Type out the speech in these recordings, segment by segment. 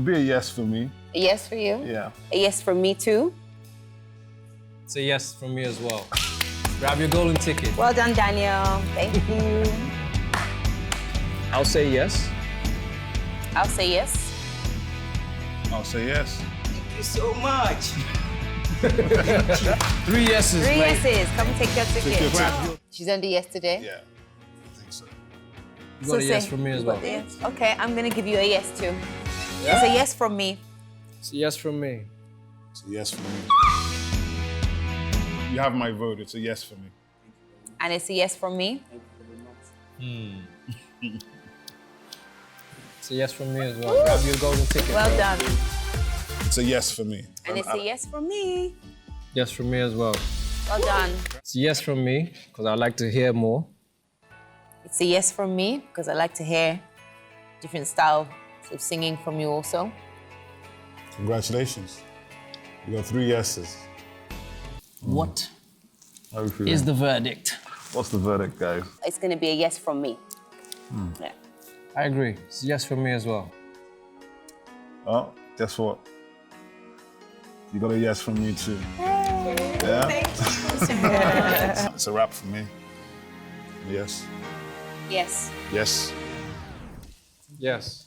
Be a yes for me. A yes for you? Yeah. A yes for me too? It's a yes from me as well. Grab your golden ticket. Well done, Daniel. Thank you. I'll say yes. I'll say yes. I'll say yes. Thank you so much. 3 yeses. Three mate. yeses. Come take your ticket. your ticket. She's done the yes today? Yeah, I think so. You got a yes say- from me as you got well. the yes. Okay, I'm gonna give you a yes too. It's a yes from me. It's a yes from me. It's a yes for me. You have my vote. It's a yes for me. And it's a yes from me. It's a yes from me as well. Grab your golden ticket. Well bro. done. It's a yes for me. And it's a yes from me. Yes from me as well. Well done. It's a yes from me, because I like to hear more. It's a yes from me because I like to hear different styles of singing from you also. Congratulations. You got 3 yeses. What How are you feeling? is the verdict? What's the verdict, guys? It's gonna be a yes from me. Yeah. I agree. It's a yes from me as well. Oh, guess what? You got a yes from me too. Yeah? It's a wrap for me. Yes. Yes. Yes. Yes.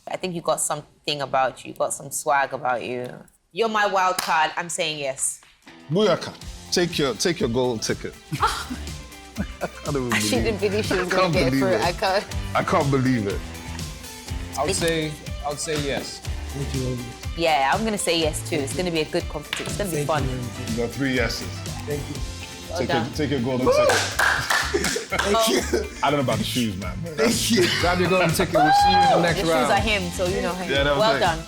I think you got something about you. You got some swag about you. You're my wild card. I'm saying yes. Booyaka. Take your gold ticket. I can't even She believe didn't it. believe she was I gonna can't get believe through. it. I can't believe it. I would say yes. Yeah, I'm gonna say yes too. It's gonna be a good competition. It's gonna be fun. You got 3 yeses. Thank you. Well done. Take your golden ticket. I don't know about the shoes, man. Grab your golden ticket. We'll see you in the next The shoes round. are him, so you know him. Yeah, that was Well it. done.